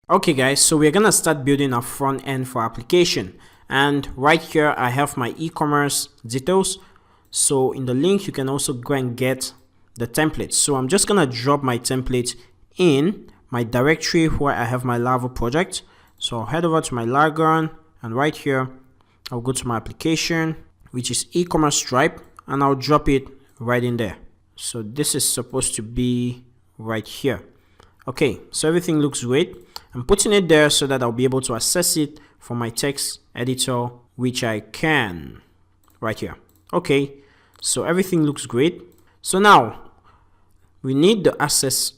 Okay guys, so we're gonna start building a front end for application, and right here I have my e-commerce details. So in the link you can also go and get the templates. So I'm just gonna drop my template in my directory where I have my Laravel project. So I'll head over to my Laravel, and right here I'll go to my application, which is e-commerce Stripe, and I'll drop it right in there. So this is supposed to be right here. Okay, so everything looks great. I'm putting it there so that I'll be able to access it from my text editor, which I can right here. Okay, so everything looks great. So now we need the assets,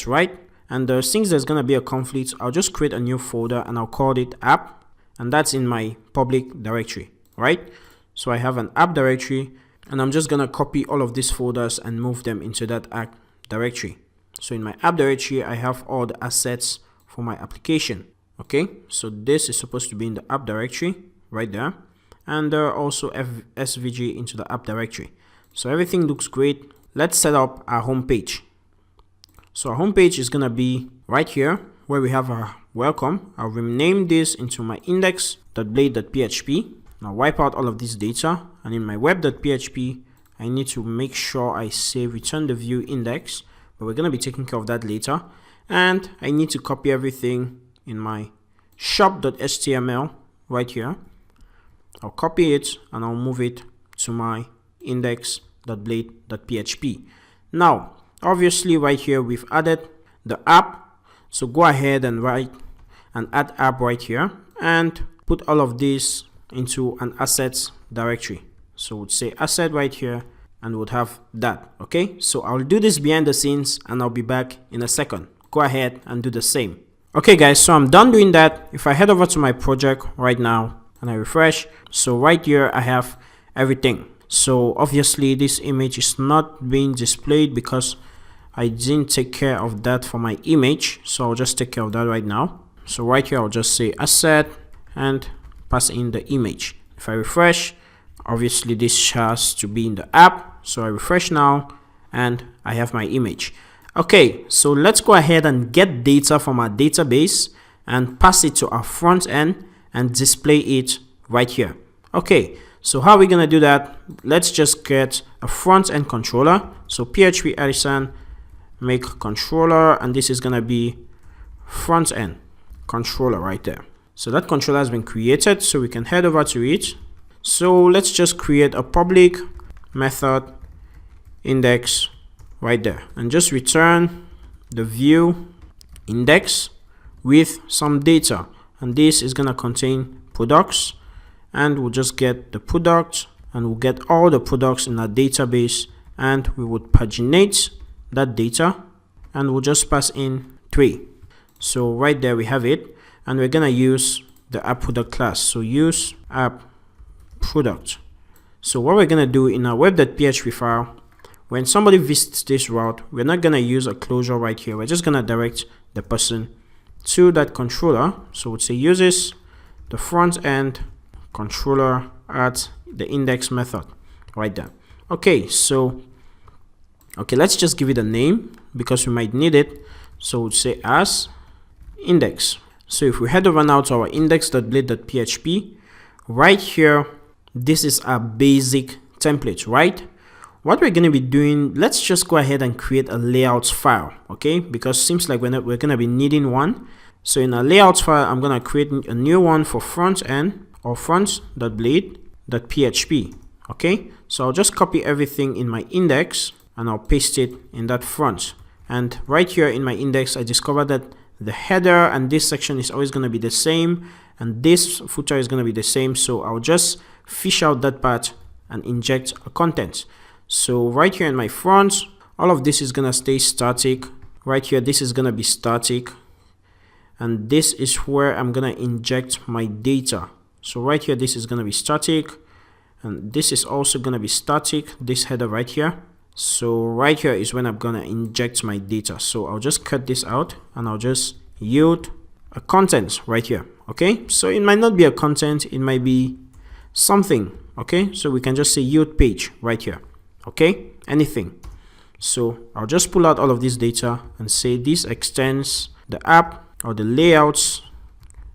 right? And since there's gonna be a conflict, I'll just create a new folder and I'll call it app, and that's in my public directory, right? So I have an app directory, and I'm just gonna copy all of these folders and move them into that app directory. So in my app directory, I have all the assets for my application. Okay, so this is supposed to be in the app directory right there, and also SVG into the app directory. So everything looks great. Let's set up our home page. So our home page is gonna be right here where we have our welcome. I'll rename this into my index.blade.php. Now wipe out all of this data, and in my web.php I need to make sure I say return the view index, but we're gonna be taking care of that later. And I need to copy everything in my shop.html right here. I'll copy it and I'll move it to my index.blade.php. Now, obviously right here we've added the app. So go ahead and write and add app right here and put all of this into an assets directory. So we'd say asset right here and would have that. Okay, so I'll do this behind the scenes and I'll be back in a second. Go ahead and do the same. Okay guys, so I'm done doing that. If I head over to my project right now and I refresh, so right here I have everything. So obviously this image is not being displayed because I didn't take care of that for my image, so I'll just take care of that right now. So right here I'll just say asset and pass in the image. If I refresh, obviously this has to be in the app, so I refresh now and I have my image. Okay, so let's go ahead and get data from our database and pass it to our front end and display it right here. Okay, so how are we gonna do that? Let's just get a front end controller. So PHP Edison, make controller, and this is gonna be front end controller right there. So that controller has been created, so we can head over to it. So let's just create a public method index right there and just return the view index with some data, and this is gonna contain products, and we'll just get the product and we'll get all the products in our database, and we would paginate that data and we'll just pass in 3. So right there we have it, and we're gonna use the app product class. So use app product. So what we're gonna do in our web.php file, when somebody visits this route, we're not gonna use a closure right here. We're just gonna direct the person to that controller. So we'll say uses the front end controller at the index method right there. Okay, so let's just give it a name because we might need it. So we'll say as index. So if we head over now to our index.blade.php, right here, this is our basic template, right? What we're going to be doing, let's just go ahead and create a layouts file, okay? Because it seems like we're going to be needing one. So in our layouts file, I'm going to create a new one for front end or front.blade.php, okay? So I'll just copy everything in my index and I'll paste it in that front. And right here in my index, I discovered that the header and this section is always going to be the same, and this footer is going to be the same. So I'll just fish out that part and inject a content. So right here in my front, all of this is gonna stay static. Right here, this is gonna be static, and this is where I'm gonna inject my data. So right here, this is gonna be static, and this is also gonna be static, this header right here. So right here is when I'm gonna inject my data. So I'll just cut this out and I'll just yield a content right here. Okay, so it might not be a content, it might be something. Okay, so we can just say yield page right here. Okay, anything. So I'll just pull out all of this data and say this extends the app or the layouts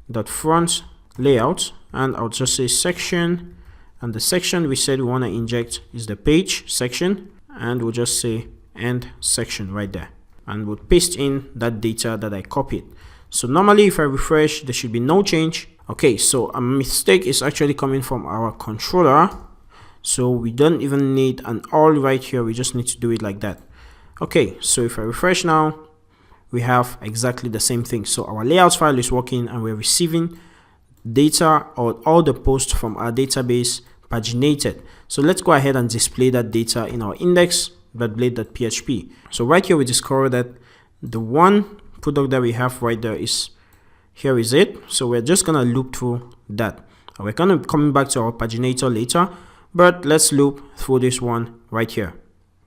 dot front layout, and I'll just say section, and the section we said we want to inject is the page section, and we'll just say end section right there, and we'll paste in that data that I copied. So normally if I refresh, there should be no change. Okay, so a mistake is actually coming from our controller, so we don't even need an all right here, we just need to do it like that. Okay, so if I refresh now, we have exactly the same thing. So our layouts file is working, and we're receiving data or all the posts from our database paginated. So let's go ahead and display that data in our index.blade.php. So right here we discover that the one product that we have right there is, here is it. So we're just gonna loop through that. We're gonna coming back to our paginator later, but let's loop through this one right here.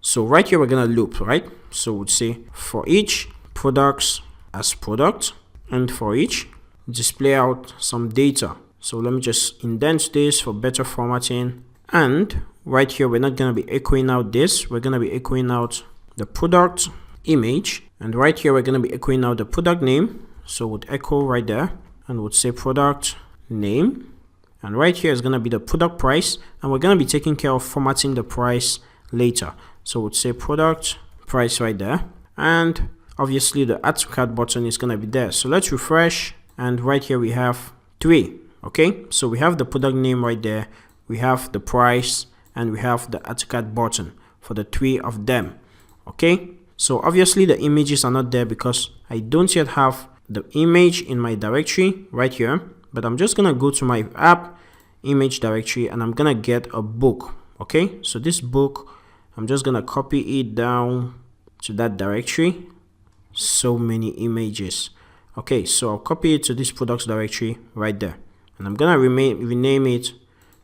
So right here we're gonna loop, right? So we'd say for each products as product, and for each display out some data. So let me just indent this for better formatting, and right here we're not going to be echoing out this, we're going to be echoing out the product image, and right here we're going to be echoing out the product name. So we'll echo right there, and we'll say product name, and right here is going to be the product price, and we're going to be taking care of formatting the price later. So we'll say product price right there, and obviously the add to cart button is going to be there. So let's refresh, and right here we have 3. Okay, so we have the product name right there, we have the price, and we have the add to cart button for the 3 of them. Okay, so obviously the images are not there because I don't yet have the image in my directory right here, but I'm just gonna go to my app image directory, and I'm gonna get a book. Okay, so this book, I'm just gonna copy it down to that directory. So many images. Okay, so I'll copy it to this products directory right there, and I'm gonna rename it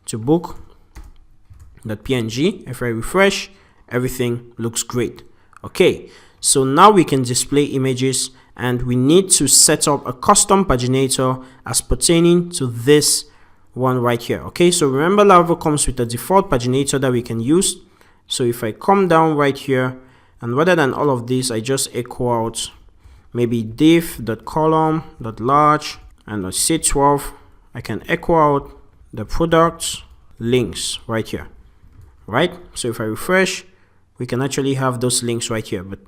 to book.png. If I refresh, everything looks great. Okay, so now we can display images, and we need to set up a custom paginator as pertaining to this one right here. Okay, so remember Laravel comes with a default paginator that we can use. So if I come down right here, and rather than all of this, I just echo out maybe div.column.large, and let's say 12. I can echo out the product links right here, right? So if I refresh, we can actually have those links right here, but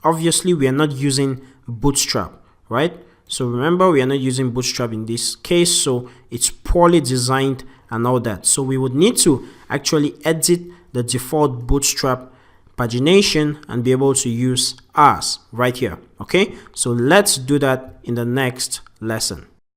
obviously we are not using Bootstrap, right? So remember, we are not using Bootstrap in this case, so it's poorly designed and all that. So we would need to actually edit the default Bootstrap pagination and be able to use ours right here. Okay, so let's do that in the next lesson.